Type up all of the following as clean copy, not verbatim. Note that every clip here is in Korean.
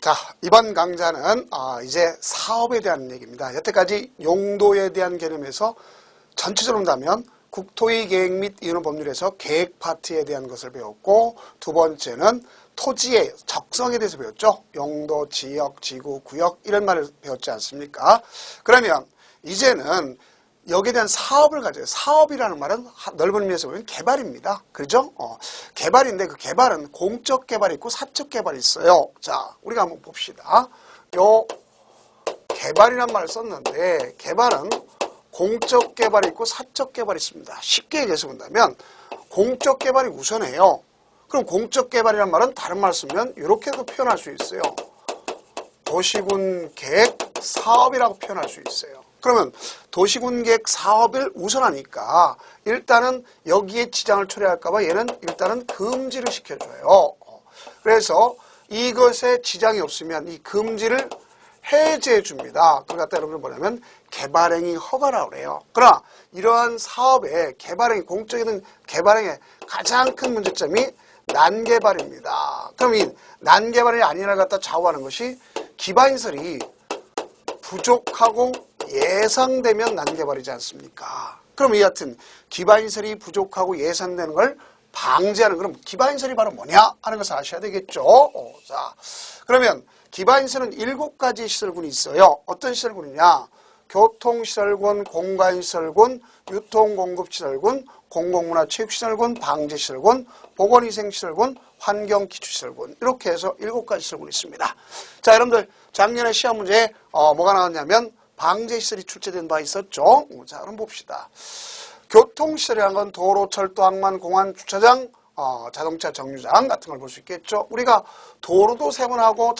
자, 이번 강좌는 이제 사업에 대한 얘기입니다. 여태까지 용도에 대한 개념에서 전체적으로 본다면 국토의 계획 및 이윤 법률에서 계획 파트에 대한 것을 배웠고, 두 번째는 토지의 적성에 대해서 배웠죠. 용도, 지역, 지구, 구역 이런 말을 배웠지 않습니까? 그러면 이제는 여기에 대한 사업을 가져요. 사업이라는 말은 넓은 의미에서 보면 개발입니다. 그렇죠? 개발인데 그 개발은 공적 개발이 있고 사적 개발이 있어요. 자, 우리가 한번 봅시다. 요 개발이란 말을 썼는데 개발은 공적 개발이 있고 사적 개발이 있습니다. 쉽게 얘기해서 본다면 공적 개발이 우선해요. 그럼 공적 개발이란 말은 다른 말 쓰면 이렇게도 표현할 수 있어요. 도시군 계획 사업이라고 표현할 수 있어요. 그러면 도시군 계획 사업을 우선하니까 일단은 여기에 지장을 초래할까 봐 얘는 일단은 금지를 시켜줘요. 그래서 이것에 지장이 없으면 이 금지를 해제해 줍니다. 그걸 갖다 여러분들 뭐냐면 개발행위 허가라고 그래요. 그러나 이러한 사업의 개발행위, 공적이든 개발행위의 가장 큰 문제점이 난개발입니다. 그럼 이 난개발이 아니냐를 갖다 좌우하는 것이 기반시설이 부족하고 예상되면 난개발이지 않습니까? 그럼 이 같은 기반시설이 부족하고 예상되는 걸 방지하는, 그럼 기반시설이 바로 뭐냐 하는 것을 아셔야 되겠죠. 자, 그러면 기반시설은 7가지 시설군이 있어요. 어떤 시설군이냐? 교통시설군, 공간시설군, 유통공급시설군, 공공문화체육시설군, 방제시설군, 보건위생시설군, 환경기초시설군, 이렇게 해서 7가지 시설군이 있습니다. 자, 여러분들 작년에 시험 문제에 뭐가 나왔냐면 방제시설이 출제된 바 있었죠. 자, 그럼 봅시다. 교통시설이라는 건 도로, 철도, 항만, 공항, 주차장, 자동차 정류장 같은 걸 볼 수 있겠죠. 우리가 도로도 세분하고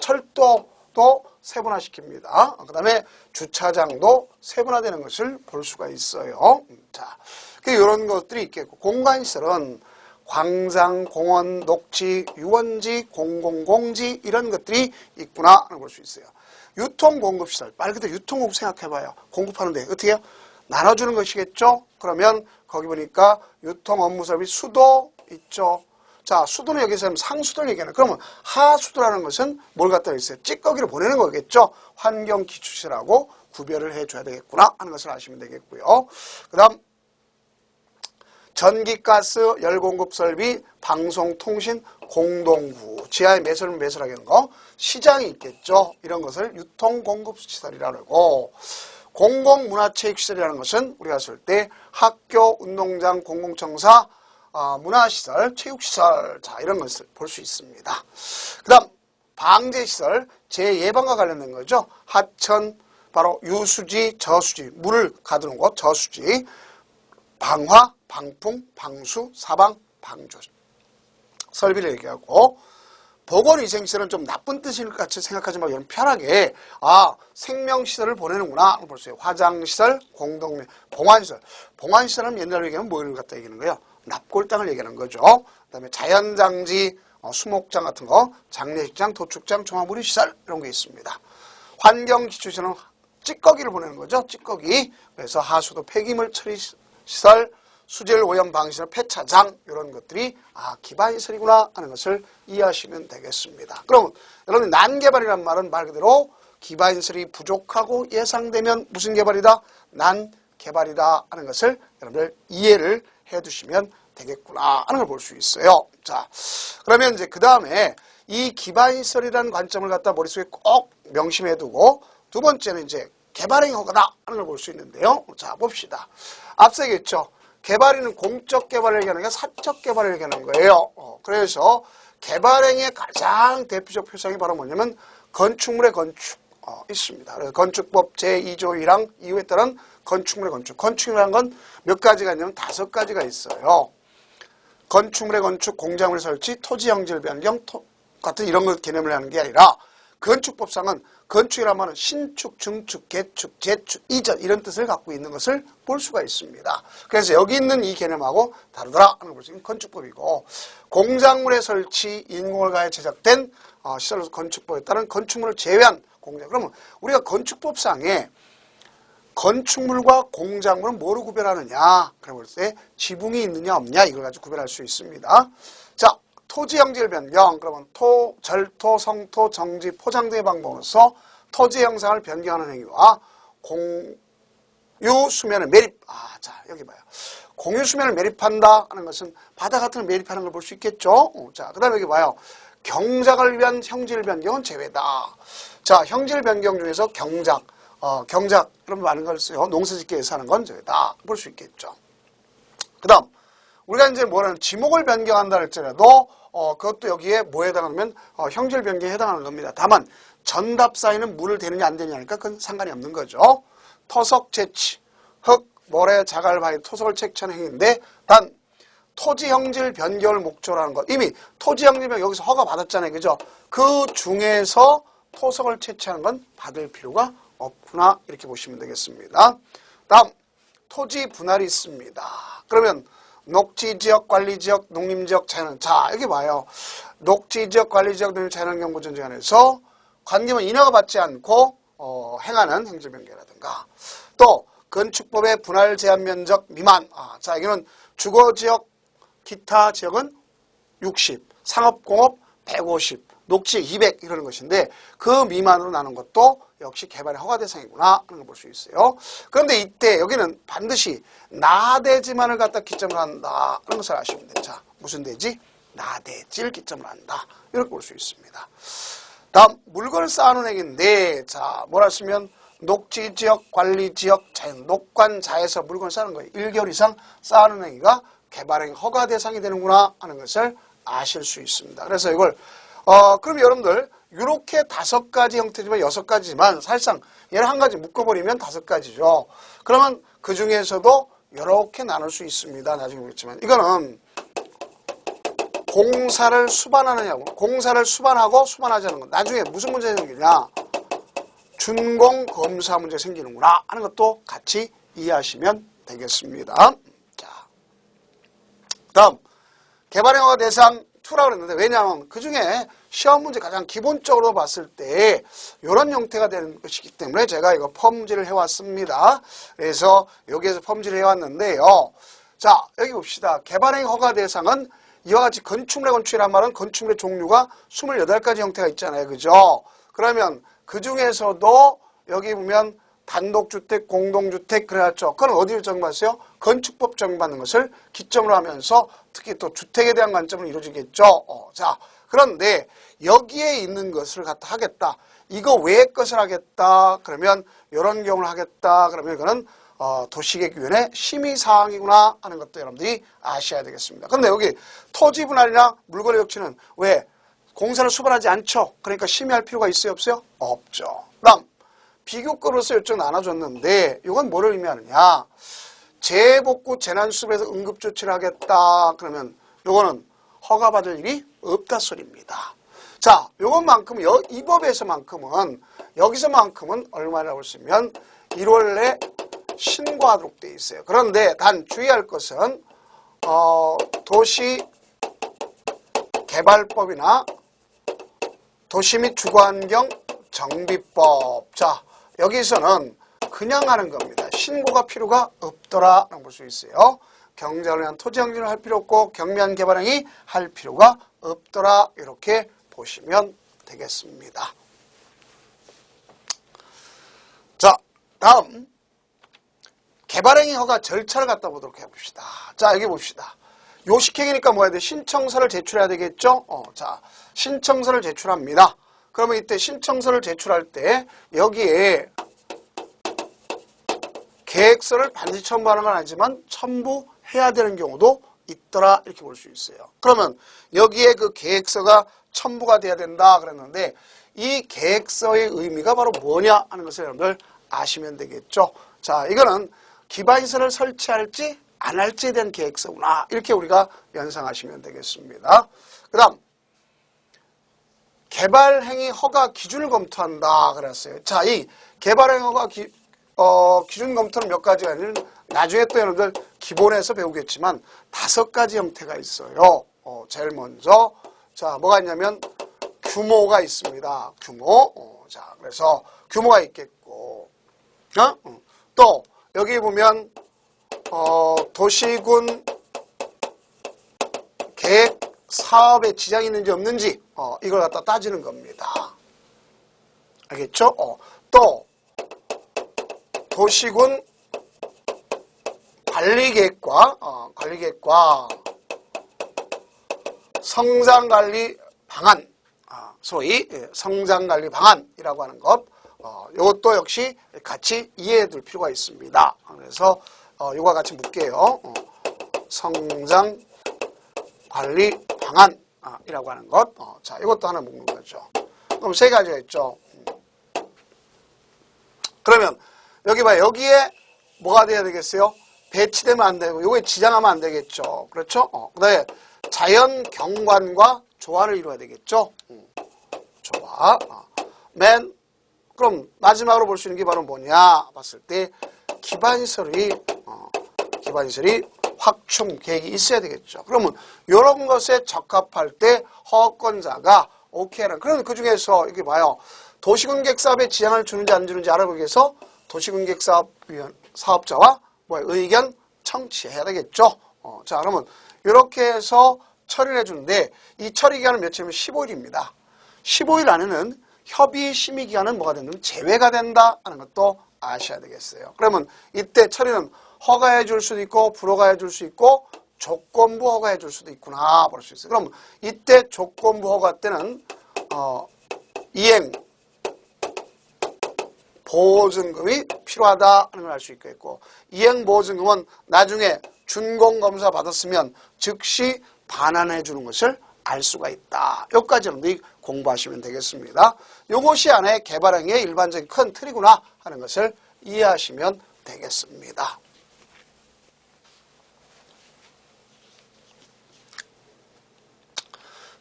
철도도 세분화시킵니다. 그 다음에 주차장도 세분화되는 것을 볼 수가 있어요. 자, 이런 것들이 있겠고, 공간시설은 광장, 공원, 녹지, 유원지, 공공공지 이런 것들이 있구나 하는 걸 볼 수 있어요. 유통공급시설, 말 그대로 유통공급 생각해봐요. 공급하는데 어떻게 해요? 나눠주는 것이겠죠. 그러면 거기 보니까 유통업무설비 수도 있죠. 자, 수도는 여기서 상수도를 얘기하는, 그러면 하수도라는 것은 뭘 갖다 있어요? 찌꺼기를 보내는 거겠죠. 환경기초시설하고 구별을 해줘야 되겠구나 하는 것을 아시면 되겠고요. 그 다음 전기가스, 열공급설비, 방송통신, 공동구, 지하에 매설하게 하는 거, 시장이 있겠죠. 이런 것을 유통공급시설이라고 하고, 공공문화체육시설이라는 것은 우리가 쓸 때 학교, 운동장, 공공청사, 문화시설, 체육시설, 자, 이런 것을 볼 수 있습니다. 그 다음 방제시설, 재예방과 관련된 거죠. 하천, 바로 유수지, 저수지, 물을 가두는 곳, 저수지, 방화, 방풍, 방수, 사방, 방조 설비를 얘기하고, 보건위생시설은 좀 나쁜 뜻일 것 같이 생각하지 말고 여러분 편하게 생명시설을 보내는구나 볼 수 있어요. 화장시설, 공동묘, 봉안시설. 봉안시설은 옛날로 얘기하면 뭐를 갖다 얘기하는 거예요? 납골당을 얘기하는 거죠. 그 다음에 자연장지, 수목장 같은 거, 장례식장, 도축장, 종합의료시설 이런 게 있습니다. 환경기초시설은 찌꺼기를 보내는 거죠. 찌꺼기. 그래서 하수도 폐기물 처리시설, 수질 오염 방지시설, 폐차장 이런 것들이 기반시설이구나 하는 것을 이해하시면 되겠습니다. 그럼 여러분 난개발이라는 말은 말 그대로 기반시설이 부족하고 예상되면 무슨 개발이다? 난개발이다 하는 것을 여러분들 이해를 해두시면 되겠구나 하는 걸 볼 수 있어요. 자, 그러면 이제 그 다음에 이 기반시설이라는 관점을 갖다 머릿속에 꼭 명심해두고, 두 번째는 이제 개발행위 허가다 하는 걸 볼 수 있는데요. 자, 봅시다. 앞서 얘기했죠. 개발에는 공적 개발을 얘기하는 게 사적 개발을 얘기하는 거예요. 그래서 개발행위의 가장 대표적 표상이 바로 뭐냐면 건축물의 건축 있습니다. 그래서 건축법 제2조 1항 이후에 따른 건축물의 건축. 건축이라는 건 몇 가지가 있냐면 5가지가 있어요. 건축물의 건축, 공작물의 설치, 토지 형질 변경 같은 이런 것 개념을 하는 게 아니라, 건축법상은 건축이라는 말은 신축, 증축, 개축, 재축, 이전 이런 뜻을 갖고 있는 것을 볼 수가 있습니다. 그래서 여기 있는 이 개념하고 다르더라 하는 것이 건축법이고, 공작물의 설치, 인공을 가해 제작된 시설 건축법에 따른 건축물을 제외한 공작. 그러면 우리가 건축법상에 건축물과 공작물은 뭐로 구별하느냐? 그래 볼 때 지붕이 있느냐 없냐 이걸 가지고 구별할 수 있습니다. 자, 토지 형질 변경, 그러면 토, 절토, 성토, 정지, 포장 등의 방법으로서 토지 형상을 변경하는 행위와 공유 수면을 매립. 자, 여기 봐요. 공유 수면을 매립한다 하는 것은 바다 같은 걸 매립하는 걸 볼 수 있겠죠. 자, 그 다음에 여기 봐요. 경작을 위한 형질 변경은 제외다. 자, 형질 변경 중에서 경작, 그럼 많은 걸 써요. 농사짓기 위해서 하는 건 제외다. 볼 수 있겠죠. 그 다음, 우리가 이제 뭐라는 지목을 변경한다 할지라도, 그것도 여기에 뭐에 해당하냐면, 형질 변경에 해당하는 겁니다. 다만, 전답 사이는 물을 대느냐 안 되냐니까 그건 상관이 없는 거죠. 토석 채취, 흙, 모래, 자갈, 바위, 토석을 채취하는 행위인데, 단, 토지 형질 변경을 목적으로 하는 것. 이미 토지 형질 변경 여기서 허가 받았잖아요. 그죠? 그 중에서 토석을 채취하는 건 받을 필요가 없구나. 이렇게 보시면 되겠습니다. 다음, 토지 분할이 있습니다. 그러면 녹지지역, 관리지역, 농림지역, 자연. 자, 여기 봐요. 녹지지역, 관리지역, 농림, 자연환경보 전제안에서 관계만 인허가 받지 않고 행하는 행정변경이라든가 또 건축법의 분할 제한 면적 미만. 자, 여기는 주거지역, 기타 지역은 60, 상업공업 150, 녹지 200 이러는 것인데 그 미만으로 나눈 것도 역시 개발의 허가 대상이구나 하는 걸 볼 수 있어요. 그런데 이때 여기는 반드시 나대지만을 갖다 기점으로 한다 하는 것을 아시면 돼요. 자, 무슨 대지? 나대지를 기점으로 한다. 이렇게 볼 수 있습니다. 다음, 물건을 쌓아놓은 행위인데, 자, 뭐라 쓰면 녹지지역, 관리지역, 자연, 녹관자에서 물건을 쌓는 거예요. 1개월 이상 쌓아놓은 행위가 개발행 허가 대상이 되는구나 하는 것을 아실 수 있습니다. 그래서 이걸 그럼 여러분들 이렇게 5가지 형태지만 6가지지만 사실상 얘를 한 가지 묶어버리면 5가지죠. 그러면 그 중에서도 이렇게 나눌 수 있습니다. 나중에 보겠지만 이거는 공사를 수반하느냐고. 공사를 수반하고 수반하지 않는 것. 나중에 무슨 문제 생기냐. 준공 검사 문제 생기는구나 하는 것도 같이 이해하시면 되겠습니다. 다음, 개발행 허가 대상 2라고 그랬는데 왜냐하면 그 중에 시험 문제 가장 기본적으로 봤을 때 이런 형태가 되는 것이기 때문에 제가 이거 펌지를 해왔습니다. 그래서 여기에서 펌지를 해왔는데요. 자, 여기 봅시다. 개발행 허가 대상은 이와 같이 건축물의 건축이란 말은 건축물의 종류가 28가지 형태가 있잖아요. 그죠? 그러면 그 중에서도 여기 보면 단독주택, 공동주택 그래왔죠. 그건 어디로 적용받았어요? 건축법 적용받는 것을 기점으로 하면서 특히 또 주택에 대한 관점으로 이루어지겠죠. 자, 그런데 여기에 있는 것을 갖다 하겠다. 이거 외의 것을 하겠다. 그러면 이런 경우를 하겠다. 그러면 이거는 도시계획위원회 심의사항이구나 하는 것도 여러분들이 아셔야 되겠습니다. 그런데 여기 토지 분할이나 물건의 역치는 왜? 공사를 수반하지 않죠. 그러니까 심의할 필요가 있어요? 없어요? 없죠. 다음. 비교급으로서 이쪽 나눠줬는데 이건 뭐를 의미하느냐. 재복구 재난수습에서 응급조치를 하겠다. 그러면 요거는 허가받을 일이 없다 소리입니다. 자, 요것만큼 이 법에서만큼은 여기서만큼은 얼마라고 쓰면 1월 내 신고하도록 돼 있어요. 그런데 단 주의할 것은 도시개발법이나 도시 및 주거환경 정비법. 자, 여기서는 그냥 하는 겁니다. 신고가 필요가 없더라라고 볼 수 있어요. 경작을 위한 토지 형질을 할 필요 없고 경미한 개발행위 할 필요가 없더라. 이렇게 보시면 되겠습니다. 자, 다음 개발행위 허가 절차를 갖다 보도록 해봅시다. 자, 여기 봅시다. 요식행위니까 뭐 해야 돼? 신청서를 제출해야 되겠죠? 자, 신청서를 제출합니다. 그러면 이때 신청서를 제출할 때 여기에 계획서를 반드시 첨부하는 건 아니지만 첨부해야 되는 경우도 있더라 이렇게 볼 수 있어요. 그러면 여기에 그 계획서가 첨부가 돼야 된다 그랬는데 이 계획서의 의미가 바로 뭐냐 하는 것을 여러분들 아시면 되겠죠. 자, 이거는 기반시설을 설치할지 안 할지에 대한 계획서구나 이렇게 우리가 연상하시면 되겠습니다. 그 다음 개발행위 허가 기준을 검토한다 그랬어요. 자, 이 개발행위 허가 기준 검토는 몇 가지가 아니라 나중에 또 여러분들 기본에서 배우겠지만 5가지 형태가 있어요. 제일 먼저 자, 뭐가 있냐면 규모가 있습니다. 규모. 자, 그래서 규모가 있겠고 또 여기 보면 도시군 계획 사업에 지장이 있는지 없는지 이걸 갖다 따지는 겁니다. 알겠죠? 또 도시군 관리계획과 성장관리 방안, 소위 성장관리 방안이라고 하는 것, 이것도 역시 같이 이해해 둘 필요가 있습니다. 그래서 이거와 같이 묶게요. 성장관리 방안이라고 하는 것. 자, 이것도 하나 묶는 거죠. 그럼 세 가지가 있죠. 그러면 여기 봐요. 여기에 뭐가 돼야 되겠어요? 배치되면 안 되고 요거에 지장하면 안 되겠죠. 그렇죠? 그다음에 자연 경관과 조화를 이루어야 되겠죠. 조화. 그럼 마지막으로 볼 수 있는 게 바로 뭐냐 봤을 때 기반시설이 확충 계획이 있어야 되겠죠. 그러면 이런 것에 적합할 때 허가권자가 오케이라는, 그럼 그 중에서 이렇게 봐요. 도시군계획 사업에 지장을 주는지 안 주는지 알아보기 위해서 도시군계획 사업자와 의견 청취해야 되겠죠. 자, 그러면 이렇게 해서 처리를 해주는데 이 처리 기간은 며칠이면 15일입니다. 15일 안에는 협의 심의 기간은 뭐가 된다면 제외가 된다 하는 것도 아셔야 되겠어요. 그러면 이때 처리는 허가해 줄 수도 있고 불허가해 줄 수 있고 조건부 허가해 줄 수도 있구나 볼 수 있어요. 그럼 이때 조건부 허가 때는 이행 보증금이 필요하다 하는 걸 알 수 있겠고, 이행 보증금은 나중에 준공검사 받았으면 즉시 반환해 주는 것을 알 수가 있다. 여기까지 여러분들이 공부하시면 되겠습니다. 이것이 안에 개발행위의 일반적인 큰 틀이구나 하는 것을 이해하시면 되겠습니다.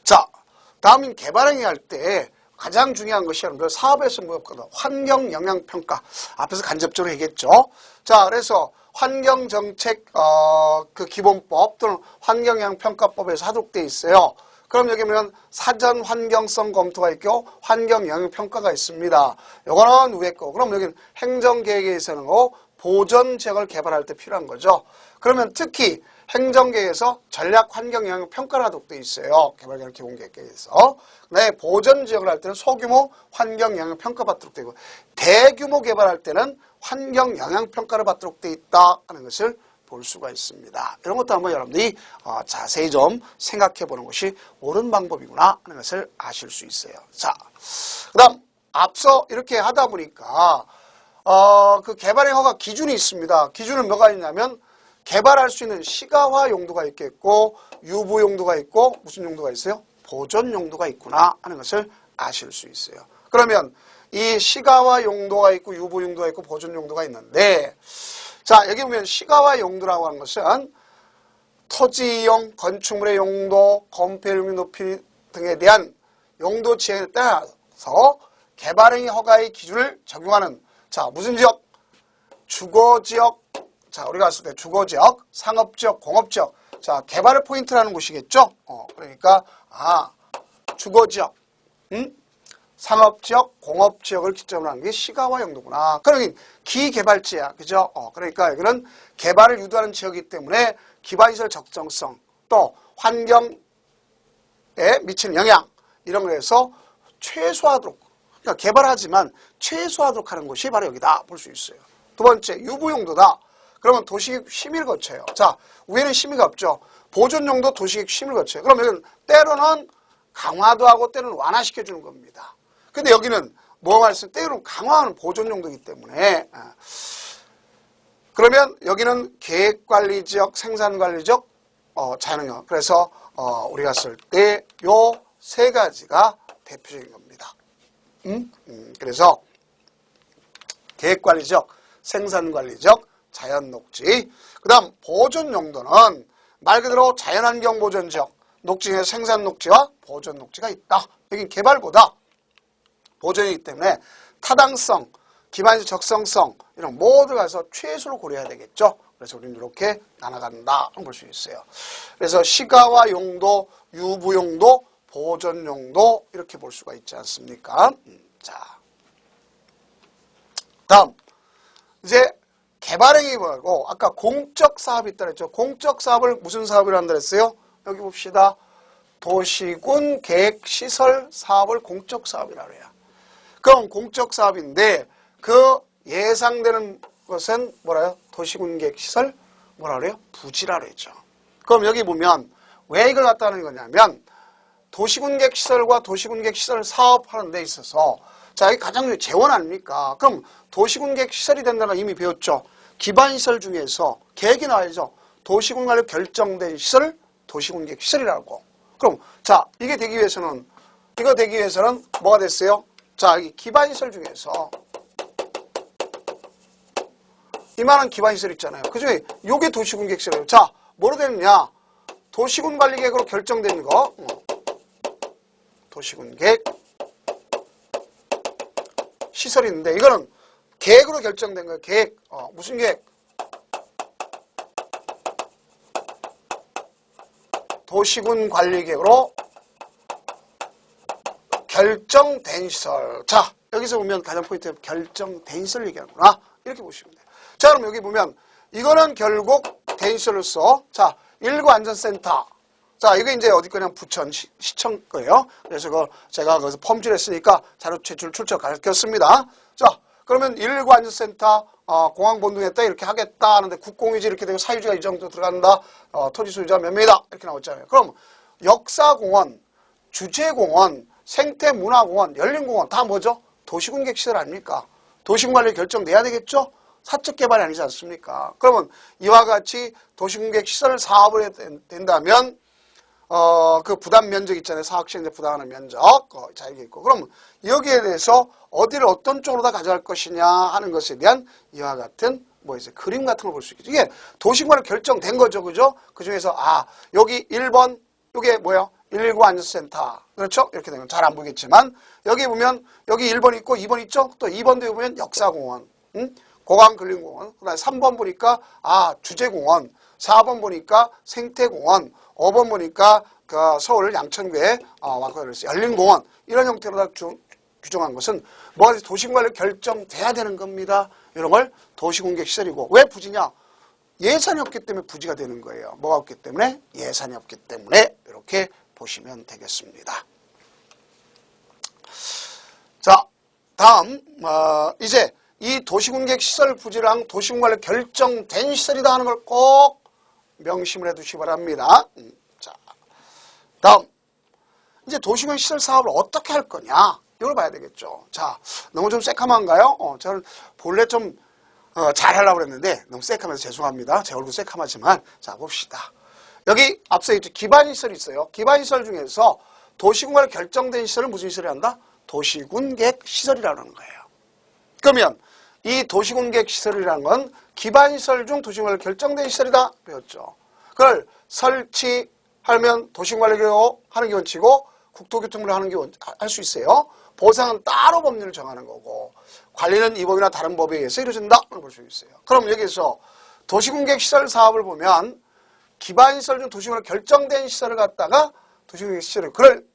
자, 다음은 개발행위 할 때 가장 중요한 것이 여러분들 사업에서 무엇보다 환경영향평가. 앞에서 간접적으로 얘기했죠. 자, 그래서 환경정책 그 기본법 또는 환경영향평가법에서 하도록 되어 있어요. 그럼 여기 보면 사전 환경성 검토가 있고 환경영향평가가 있습니다. 요거는 위에 거. 그럼 여기는 행정계획에서는 보전지역을 개발할 때 필요한 거죠. 그러면 특히 행정계획에서 전략 환경영향평가를 하도록 되어 있어요. 개발계획 기본계획에서. 네, 보전지역을 할 때는 소규모 환경영향평가 받도록 되고, 대규모 개발할 때는 환경영향평가를 받도록 되어 있다 하는 것을 볼 수가 있습니다. 이런 것도 한번 여러분들이 자세히 좀 생각해 보는 것이 옳은 방법이구나 하는 것을 아실 수 있어요. 자, 그 다음 앞서 이렇게 하다 보니까 그 개발행 허가 기준이 있습니다. 기준은 뭐가 있냐면 개발할 수 있는 시가화 용도가 있겠고 유보 용도가 있고 무슨 용도가 있어요? 보존 용도가 있구나 하는 것을 아실 수 있어요. 그러면 이 시가화 용도가 있고 유보 용도가 있고 보존 용도가 있는데, 자, 여기 보면 시가화 용도라고 하는 것은 토지 이용, 건축물의 용도, 건폐율 높이 등에 대한 용도 지역에 따라서 개발행위 허가의 기준을 적용하는, 자, 무슨 지역? 주거지역. 자, 우리가 봤을 때 주거지역, 상업지역, 공업지역. 자, 개발의 포인트를 하는 곳이겠죠? 그러니까, 주거지역, 상업지역, 공업지역을 기점으로 하는 게 시가화 용도구나. 그러니까 기개발지야. 그죠? 그러니까 여기는 개발을 유도하는 지역이기 때문에 기반시설 적정성, 또 환경에 미치는 영향, 이런 거에서 최소화하도록, 그러니까 개발하지만 최소화하도록 하는 곳이 바로 여기다 볼 수 있어요. 두 번째, 유보 용도다. 그러면 도시계획 심의를 거쳐요. 자, 위에는 심의가 없죠. 보존 용도 도시계획 심의를 거쳐요. 그럼 여기는 때로는 강화도 하고 때로는 완화시켜주는 겁니다. 근데 여기는 뭐가 말씀? 때로는 강화하는 보존 용도이기 때문에, 그러면 여기는 계획관리지역, 생산관리지역, 자연환경. 그래서 우리가 쓸 때 요 세 가지가 대표적인 겁니다. 그래서 계획관리지역, 생산관리지역, 자연녹지. 그 다음 보존 용도는 말 그대로 자연환경 보존지역, 녹지 중에 생산녹지와 보존녹지가 있다. 여긴 개발보다 보존이기 때문에 타당성, 기반시설 적성성 이런 모두 가서 최소로 고려해야 되겠죠. 그래서 우리는 이렇게 나눠간다 볼 수 있어요. 그래서 시가화 용도, 유보 용도, 보존 용도 이렇게 볼 수가 있지 않습니까? 자, 다음 이제 개발행위 말고 아까 공적 사업이 있다 그랬죠. 공적 사업을 무슨 사업이라 한다 그랬어요? 여기 봅시다. 도시군 계획시설 사업을 공적사업이라고 해요. 그럼 공적사업인데 그 예상되는 것은 뭐라요? 도시군 계획시설 뭐라 그래요? 부지라고 했죠. 그럼 여기 보면 왜 이걸 갖다 하는 거냐면 도시군 계획시설과 도시군 계획시설 사업하는 데 있어서 자, 여기 가장 중요한 재원 아닙니까? 그럼 도시군 계획시설이 된다는 걸 이미 배웠죠. 기반시설 중에서 계획이 나와야죠. 도시군 관련 결정된 시설을 도시군 계획시설이라고. 그럼 자, 이게 되기 위해서는 이거 되기 위해서는 뭐가 됐어요? 자, 여기 기반시설 중에서 이만한 기반시설 있잖아요. 그중에 요게 도시군 계획시설이에요. 자, 뭐로 되느냐? 도시군 관리 계획으로 결정된 거. 도시군 계획 시설인데 이거는 계획으로 결정된 거예요. 계획. 무슨 계획? 도시군 관리 계획으로 결정된 시설. 자, 여기서 보면 가장 포인트 결정된 시설 얘기하는구나. 이렇게 보시면 돼요. 자, 그럼 여기 보면 이거는 결국 된 시설로서 자, 1구 안전센터. 자, 이게 이제 어디 거냐 부천 시청 거예요. 그래서 그걸 제가 거기서 펌질 했으니까 자료 제출 출처 가르쳤습니다. 자, 그러면 119 안전센터 공항 본동했다 이렇게 하겠다 하는데 국공유지 이렇게 되고 사유지가 이 정도 들어간다. 토지 소유자 몇 명이다 이렇게 나왔잖아요. 그럼 역사공원, 주제공원, 생태문화공원, 열린공원 다 뭐죠? 도시군 계획시설 아닙니까? 도시군 관리 결정돼야 되겠죠? 사적 개발이 아니지 않습니까? 그러면 이와 같이 도시군 계획시설 사업을 해야 된다면 그 부담 면적 있잖아요. 사학시행자 부담하는 면적. 자, 이게 있고. 그럼 여기에 대해서 어디를 어떤 쪽으로 다 가져갈 것이냐 하는 것에 대한 이와 같은 뭐 이제 그림 같은 걸 볼 수 있겠죠. 이게 도시군으로 결정된 거죠. 그죠? 그 중에서 여기 1번, 이게 뭐예요? 119 안전센터. 그렇죠? 이렇게 되면 잘 안 보이겠지만 여기 보면 여기 1번 있고 2번 있죠? 또 2번도 보면 역사공원, 고강근린공원. 그다음에 3번 보니까 주제공원. 4번 보니까 생태공원. 5번 보니까 그 서울 양천구에 열린공원 이런 형태로 다 규정한 것은 뭐가 도시군 관리 결정돼야 되는 겁니다. 이런 걸 도시군 계획시설이고 왜 부지냐? 예산이 없기 때문에 부지가 되는 거예요. 뭐가 없기 때문에? 예산이 없기 때문에 이렇게 보시면 되겠습니다. 자, 다음 이제 이 도시군 계획시설 부지랑 도시군 관리 결정된 시설이다 하는 걸 꼭 명심을 해두시기 바랍니다. 자, 다음 이제 도시군 시설 사업을 어떻게 할 거냐 이걸 봐야 되겠죠. 자, 너무 좀 새카만가요? 저는 본래 좀 잘하려고 그랬는데 너무 새카면서 죄송합니다. 제 얼굴 새카하지만 자 봅시다. 여기 앞서 있죠. 기반시설이 있어요. 기반시설 중에서 도시군과로 결정된 시설을 무슨 시설이 한다? 도시군 계획 시설이라는 거예요. 그러면 이 도시군 계획 시설이라는 건 기반시설 중 도시군과로 결정된 시설이다 배웠죠. 그걸 설치하면 도시군관리계획 하는 게 원칙이고 국토교통부를 하는 게 할 수 있어요. 보상은 따로 법률을 정하는 거고 관리는 이 법이나 다른 법에 의해서 이루어진다 볼 수 있어요. 그럼 여기서 도시군 계획 시설 사업을 보면 기반시설 중 도시군으로 결정된 시설을 갖다가 도시군 계획 시설을 그걸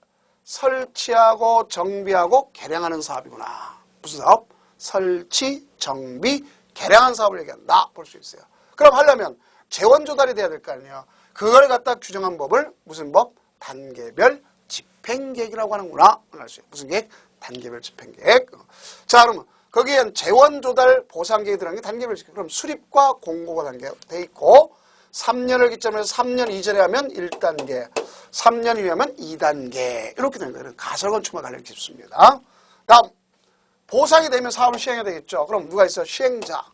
설치하고 정비하고 개량하는 사업이구나. 무슨 사업? 설치, 정비, 개량하는 사업을 얘기한다 볼 수 있어요. 그럼 하려면 재원 조달이 돼야 될 거 아니에요. 그걸 갖다 규정한 법을 무슨 법? 단계별 집행계획이라고 하는구나. 알 수 있어요. 무슨 계획? 단계별 집행계획. 자, 그러면 거기엔 재원 조달 보상계획이 들어간 게 단계별 집행. 그럼 수립과 공고가 단계가 돼 있고 3년을 기점으로 해서 3년 이전에 하면 1단계, 3년 이후에 하면 2단계 이렇게 되는 거예요. 가설건축과 관련이 깊습니다. 다음 보상이 되면 사업을 시행해야 되겠죠. 그럼 누가 있어요? 시행자.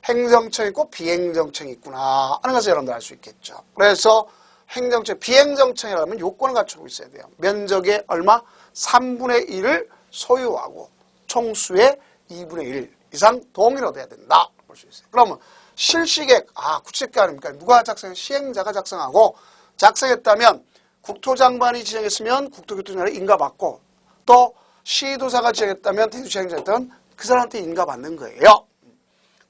행정청 있고 비행정청이 있구나 하는 것을 여러분들 알 수 있겠죠. 그래서 행정청, 비행정청이라면 요건을 갖추고 있어야 돼요. 면적의 얼마? 3분의 1을 소유하고 총수의 2분의 1 이상 동의를 얻어야 된다 볼 수 있어요. 그러면 실시계획, 구체계획 아닙니까? 누가 작성해? 시행자가 작성하고 작성했다면 국토장관이 지정했으면 국토교통장관이 인가받고 또 시도사가 지정했다면 대주시행자였던 그 사람한테 인가받는 거예요.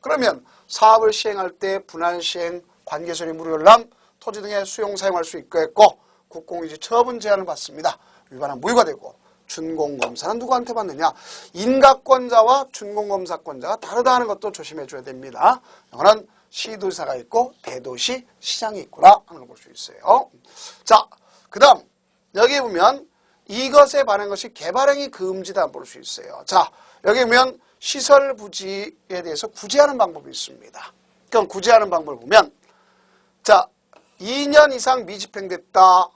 그러면 사업을 시행할 때 분할시행, 관계손이 무료람, 토지 등의 수용 사용할 수 있겠고 국공유지 처분 제한을 받습니다. 위반은 무효가 되고 준공검사는 누구한테 받느냐? 인가권자와 준공검사권자가 다르다는 것도 조심해 줘야 됩니다. 이거는 시도사가 있고 대도시 시장이 있구나 하는 걸 볼 수 있어요. 자, 그 다음 여기 보면 이것에 반한 것이 개발행위 금지다 볼 수 있어요. 자, 여기 보면 시설 부지에 대해서 구제하는 방법이 있습니다. 그럼 구제하는 방법을 보면, 자, 2년 이상 미집행됐다.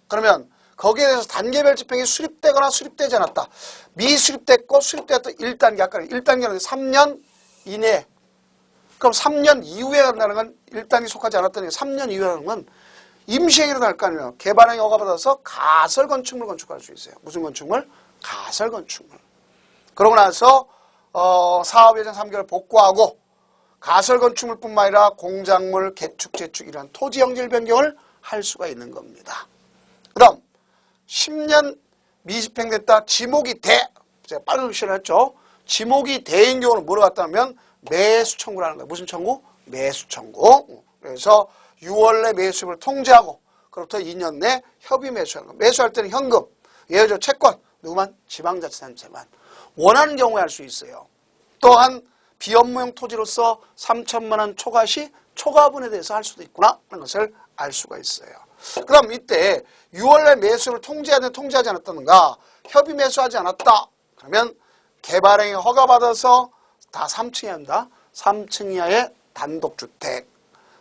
그러면 거기에 대해서 단계별 집행이 수립되거나 수립되지 않았다. 미수립됐고 수립되었다. 1단계, 아까 1단계는 3년 이내. 그럼 3년 이후에 한다는 건 1단계 속하지 않았다는 게 3년 이후에 하는 건 임시행위로 날 거 아니에요. 개발행위 허가받아서 가설 건축물 건축할 수 있어요. 무슨 건축물? 가설 건축물. 그러고 나서 사업 예정 3개월 복구하고 가설 건축물뿐만 아니라 공작물, 개축, 재축 이런 토지 형질 변경을 할 수가 있는 겁니다. 그다음 10년 미집행됐다. 지목이 돼. 제가 빠른 글씨를 했죠. 지목이 돼인 경우는 뭐로 갔다면 매수 청구를 하는 거예요. 무슨 청구? 매수 청구. 그래서 6월 내 매수입을 통제하고 그로부터 2년 내 협의 매수하는 거. 매수할 때는 현금, 예를 들어 채권, 누구만? 지방자치단체만. 원하는 경우에 할 수 있어요. 또한 비업무용 토지로서 3천만 원 초과 시 초과분에 대해서 할 수도 있구나 하는 것을 알 수가 있어요. 그럼 이때 6월 내 매수를 통제하지 않았다는가? 협의 매수하지 않았다. 그러면 개발행위 허가받아서 다 3층 이하입니다. 3층 이하의 단독주택,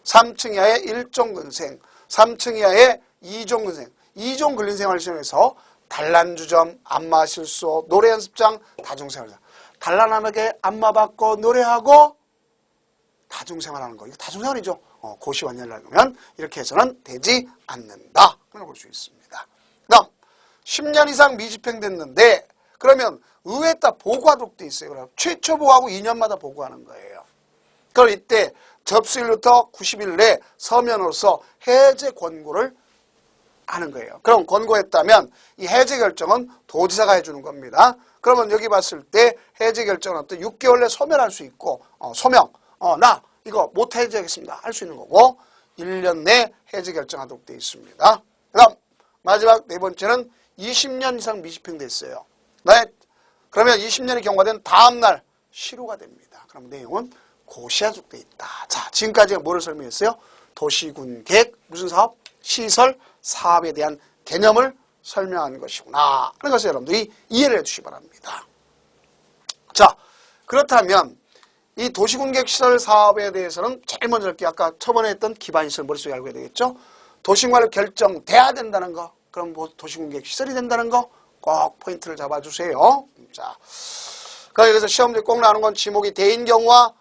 3층 이하의 1종 근생, 3층 이하의 2종 근생, 2종 근린생활 시설에서 단란주점, 안마실소, 노래연습장, 다중생활. 단란하게 안마 받고 노래하고 다중생활하는 거. 이거 다중생활이죠. 고시원년을 하면 이렇게 해서는 되지 않는다. 그걸 볼 수 있습니다. 그다음 10년 이상 미집행됐는데 그러면 의회에다 보고하도록 돼 있어요. 그럼 최초 보고하고 2년마다 보고하는 거예요. 그럼 이때 접수일부터 90일 내 서면으로서 해제 권고를 하는 거예요. 그럼 권고했다면 이 해제 결정은 도지사가 해주는 겁니다. 그러면 여기 봤을 때 해제 결정은 또 6개월 내 소멸할 수 있고 소명, 나 이거 못 해제하겠습니다. 할 수 있는 거고 1년 내 해제 결정하도록 되어 있습니다. 그 다음 마지막 네 번째는 20년 이상 미집행됐어요. 네. 그러면 20년이 경과된 다음날 실효가 됩니다. 그럼 내용은 고시하도록 되어 있다. 자, 지금까지 뭐를 설명했어요? 도시군 계획, 무슨 사업? 시설, 사업에 대한 개념을 설명한 것이구나 하는 것을 여러분들이 이해를 해주시기 바랍니다. 자, 그렇다면 이 도시군계획시설 사업에 대해서는 제일 먼저 이렇게 아까 처음에 했던 기반시설 머릿속에 알고 해야 되겠죠? 도시군관리 결정돼야 된다는 거, 그럼 뭐 도시군계획시설이 된다는 거 꼭 포인트를 잡아주세요. 자, 여기서 시험들이 꼭 나오는 건 지목이 돼인 경우와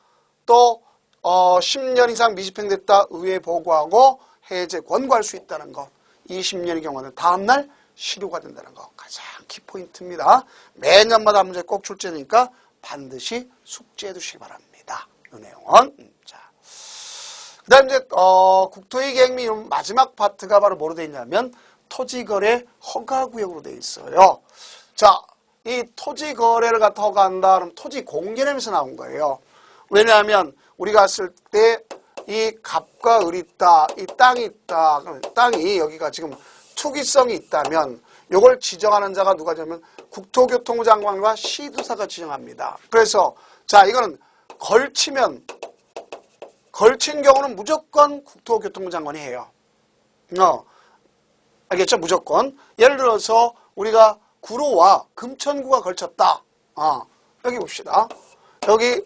또 10년 이상 미집행됐다 의회에 보고하고 해제 권고할 수 있다는 것, 20년의 경우는 다음날 실효가 된다는 거 가장 키포인트입니다. 매년마다 문제 꼭 출제되니까 반드시 숙지해 두시기 바랍니다. 이 내용은. 자, 그 다음 이제 국토의 계획 및 마지막 파트가 바로 뭐로 되어 있냐면 토지거래 허가구역으로 되어 있어요. 자, 이 토지거래를 갖다 허가한다 그러면 토지공개념에서 나온 거예요. 왜냐하면 우리가 갔을 때 이 갑과 을이 있다, 이 땅이 있다. 그럼 땅이 여기가 지금 투기성이 있다면 이걸 지정하는 자가 누가 되냐면 국토교통부 장관과 시도사가 지정합니다. 그래서 자, 이거는 걸친 경우는 무조건 국토교통부 장관이 해요. 알겠죠? 무조건. 예를 들어서 우리가 구로와 금천구가 걸쳤다. 여기 봅시다. 여기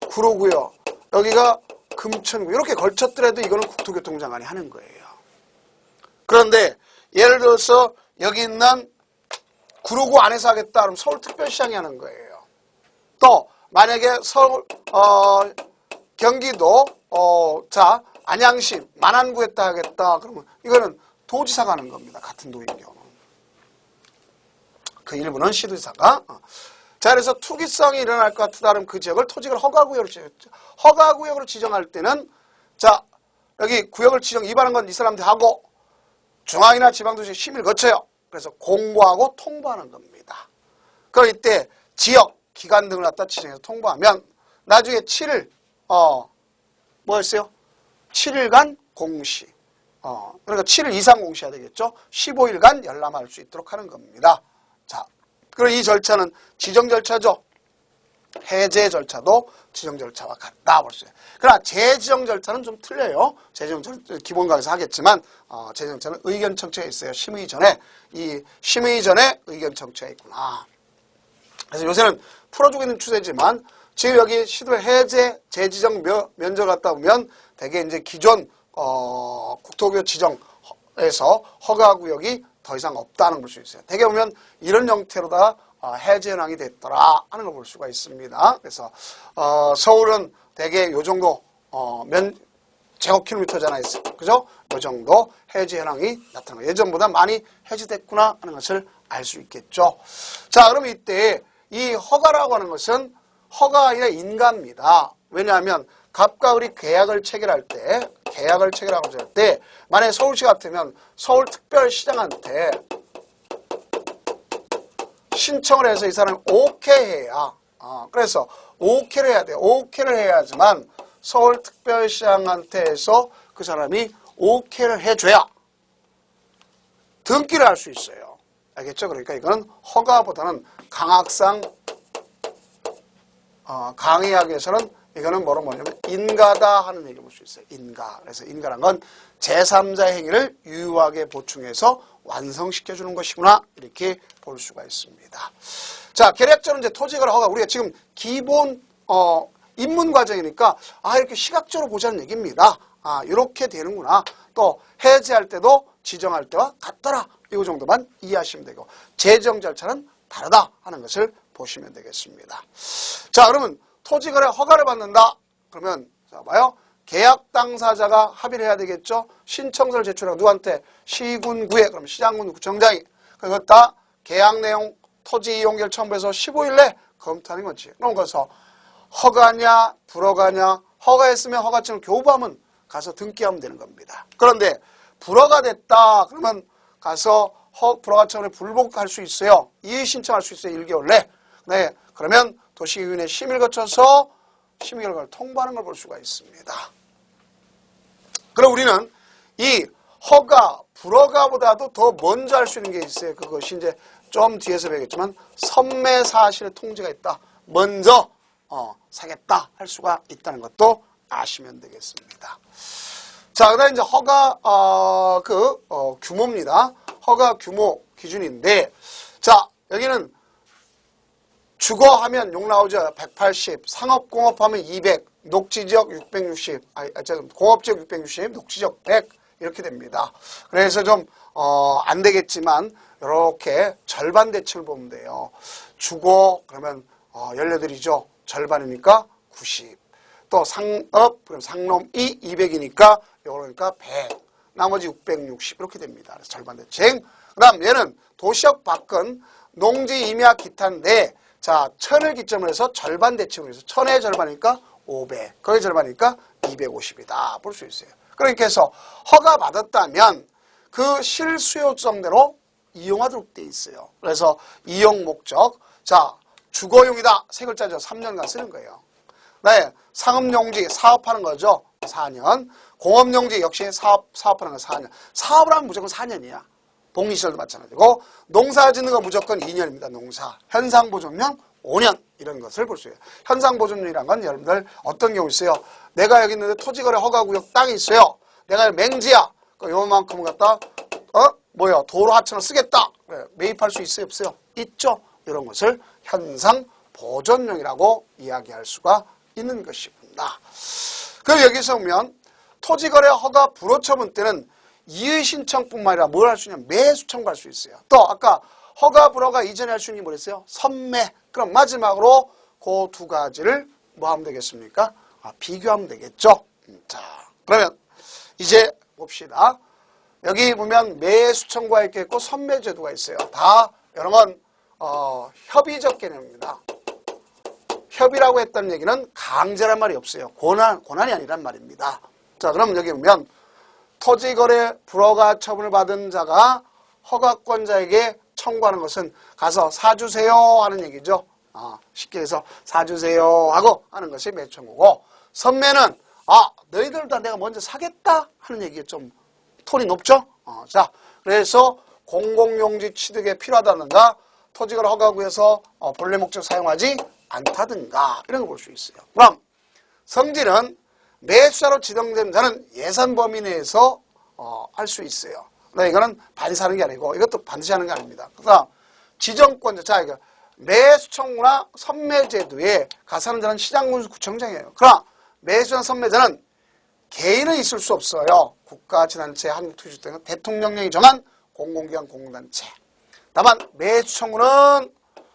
구로고요. 여기가 금천구. 이렇게 걸쳤더라도 이거는 국토교통부 장관이 하는 거예요. 그런데 예를 들어서 여기 있는 구로구 안에서 하겠다 그러면 서울특별시장이 하는 거예요. 또 만약에 서울 경기도 자 안양시 만안구에다 하겠다 그러면 이거는 도지사가 하는 겁니다. 같은 도인 경우는. 그 일부는 시도지사가. 자, 그래서 투기성이 일어날 것 같다 그러면 그 지역을 토지를 허가구역으로 지정했죠. 허가구역으로 지정할 때는 자 여기 구역을 지정 위반한 건 이 사람들 하고 중앙이나 지방도시 심의를 거쳐요. 그래서 공고하고 통보하는 겁니다. 그럼 이때 지역, 기관 등을 갖다 지정해서 통보하면 나중에 7일 뭐였어요? 7일간 공시. 그러니까 7일 이상 공시해야 되겠죠. 15일간 열람할 수 있도록 하는 겁니다. 자, 그럼 이 절차는 지정 절차죠. 해제 절차도 지정 절차와 같다 볼 수 있어요. 그러나 재지정 절차는 좀 틀려요. 재지정 절차는 기본 강의에서 하겠지만 재지정 절차는 의견 청취가 있어요. 심의 전에 이 심의 전에 의견 청취가 있구나. 그래서 요새는 풀어주고 있는 추세지만 지금 여기 시도의 해제 재지정 면접 갔다 보면 대개 이제 기존 국토교 지정에서 허가 구역이 더 이상 없다는 걸 볼 수 있어요. 대개 보면 이런 형태로다 해제 현황이 됐더라 하는 걸 볼 수가 있습니다. 그래서 서울은 대개 요 정도 제곱킬로미터잖아요. 그죠? 요 정도 해제 현황이 나타나는 거예요. 예전보다 많이 해제됐구나 하는 것을 알 수 있겠죠. 자, 그럼 이때 이 허가라고 하는 것은 허가가 아니라 인가입니다. 왜냐하면 갑과 을이 계약을 체결할 때 만약에 서울시 같으면 서울특별시장한테 신청을 해서 이 사람이 오케이 해야 그래서 오케이를 해야 돼요. 오케이를 해야지만 서울특별시장한테 해서 그 사람이 오케이를 해줘야 등기를 할 수 있어요. 알겠죠? 그러니까 이거는 허가보다는 강학상 강의학에서는 이거는 뭐냐면 인가다 하는 얘기를 볼 수 있어요. 인가. 그래서 인가란 건 제3자의 행위를 유효하게 보충해서 완성시켜주는 것이구나 이렇게 볼 수가 있습니다. 자, 계략적으로 이제 토지거래 허가 우리가 지금 기본 입문 과정이니까 이렇게 시각적으로 보자는 얘기입니다. 이렇게 되는구나. 또 해제할 때도 지정할 때와 같더라. 이거 정도만 이해하시면 되고 재정 절차는 다르다 하는 것을 보시면 되겠습니다. 자, 그러면 토지거래 허가를 받는다. 그러면 자 봐요. 계약 당사자가 합의를 해야 되겠죠. 신청서를 제출하고 누구한테? 시군구에. 그럼 시장군 구청장이 그것 다 계약 내용 토지 이용결 첨부해서 15일 내 검토하는 거지. 그럼 거기서 허가냐 불허가냐 허가했으면 허가증을 교부하면 가서 등기하면 되는 겁니다. 그런데 불허가 됐다. 그러면 가서 불허가청을 불복할 수 있어요. 이의 신청할 수 있어요. 1개월 내. 네, 그러면 도시의원의 심의를 거쳐서 심의 결과를 통보하는 걸 볼 수가 있습니다. 그럼 우리는 이 허가, 불허가보다도 더 먼저 할 수 있는 게 있어요. 그것이 이제 좀 뒤에서 배우겠지만 선매 사실의 통지가 있다. 먼저 사겠다 할 수가 있다는 것도 아시면 되겠습니다. 자, 그다음 이제 허가 규모입니다. 허가 규모 기준인데, 자 여기는 주거하면 욕 나오죠. 180, 상업공업하면 200, 녹지지역 660, 공업지역 660, 녹지지역 100 이렇게 됩니다. 그래서 좀 안 되겠지만 이렇게 절반 대칭을 보면 돼요. 주거 그러면 18이죠. 절반이니까 90. 또 상업 그럼 상놈이 200이니까 그러니까 100. 나머지 660 이렇게 됩니다. 그래서 절반 대칭. 그다음 얘는 도시역 밖은 농지 임야 기타인데 자, 1000을 기점으로 해서 절반 대칭으로 해서 1000의 절반이니까 500, 거의 절반이니까 250이다 볼 수 있어요. 그러니까 해서 허가 받았다면 그 실수요점대로 이용하도록 돼 있어요. 그래서 이용 목적, 자 주거용이다 세 글자죠. 3년간 쓰는 거예요. 네, 상업용지 사업하는 거죠. 4년. 공업용지 역시 사업하는 거 4년. 사업을 하면 무조건 4년이야. 복리시설도 마찬가지고 농사 짓는 건 무조건 2년입니다. 농사. 현상보존령 5년 이런 것을 볼 수 있어요. 현상보존령이란 건 여러분들 어떤 경우 있어요. 내가 여기 있는데 토지거래 허가구역 땅이 있어요. 내가 맹지야. 요만큼을 갖다 도로 하천을 쓰겠다. 그래, 매입할 수 있어요? 없어요? 있죠. 이런 것을 현상보존령이라고 이야기할 수가 있는 것입니다. 그럼 여기서 보면 토지거래 허가 불허처분 때는 이의 신청뿐만 아니라 뭘 할 수 있냐면 매수 청구할 수 있어요. 또 아까 허가 불허가 이전에 할 수 있는 게 뭐랬어요? 선매. 그럼 마지막으로 그 두 가지를 뭐 하면 되겠습니까? 비교하면 되겠죠. 자, 그러면 이제 봅시다. 여기 보면 매수 청구가 있겠고 선매 제도가 있어요. 다 이런 건 협의적 개념입니다. 협의라고 했다는 얘기는 강제란 말이 없어요. 고난이 아니란 말입니다. 자, 그럼 여기 보면 토지거래 불허가 처분을 받은 자가 허가권자에게 청구하는 것은 가서 사주세요 하는 얘기죠. 쉽게 해서 사주세요 하고 하는 것이 매청구고, 선매는 너희들 다 내가 먼저 사겠다 하는 얘기가 좀 톤이 높죠. 자, 그래서 공공용지 취득에 필요하다든가 토지거래 허가구에서 본래 목적 사용하지 않다든가 이런 거 볼 수 있어요. 그럼 성질은 매수자로 지정된 자는 예산 범위 내에서 할 수 있어요. 그러니까 이거는 반드시 하는 게 아니고 이것도 반드시 하는 게 아닙니다. 그래서 지정권자, 자 이거 매수 청구나 선매 제도에 가산하는 자는 시장군수 구청장이에요. 그러나 매수나 선매자는 개인은 있을 수 없어요. 국가지단체, 한국투자주 등 대통령령이 정한 공공기관, 공공단체. 다만 매수 청구는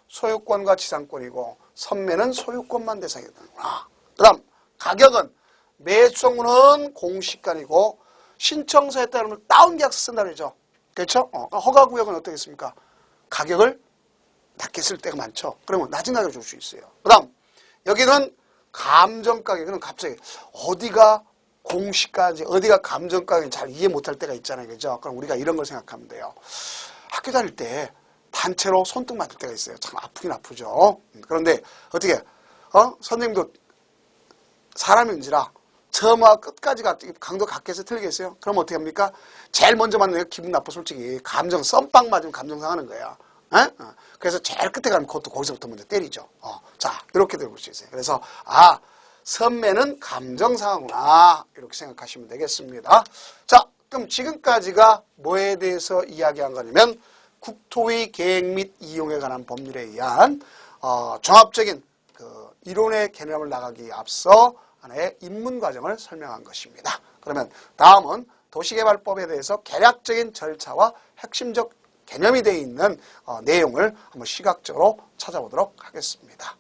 소유권과 지상권이고 선매는 소유권만 대상이 되는구나. 그 다음 가격은 매수 청구는 공시가이고 신청서에 따르면 다운계약서 쓴다는 거죠. 그렇죠? 허가구역은 어떻겠습니까? 가격을 낮게 쓸 때가 많죠. 그러면 낮은 가격을 줄 수 있어요. 그 다음 여기는 감정가격은 갑자기 어디가 공시가인지 어디가 감정가격인지 잘 이해 못할 때가 있잖아요. 그죠? 그럼 우리가 이런 걸 생각하면 돼요. 학교 다닐 때 단체로 손등 맞을 때가 있어요. 참 아프긴 아프죠. 그런데 어떻게 선생님도 사람인지라 처음과 끝까지 강도 같게 해서 틀리겠어요? 그럼 어떻게 합니까? 제일 먼저 맞는 게 기분 나빠 솔직히. 감정 썸빵 맞으면 감정 상하는 거야. 그래서 제일 끝에 가면 그것도 거기서부터 먼저 때리죠. 자 이렇게 들어볼 수 있어요. 그래서 선매는 감정 상하구나 이렇게 생각하시면 되겠습니다. 자 그럼 지금까지가 뭐에 대해서 이야기한 거냐면 국토의 계획 및 이용에 관한 법률에 의한 종합적인 그 이론의 개념을 나가기에 앞서 하나의 입문 과정을 설명한 것입니다. 그러면 다음은 도시개발법에 대해서 개략적인 절차와 핵심적 개념이 되어 있는 내용을 한번 시각적으로 찾아보도록 하겠습니다.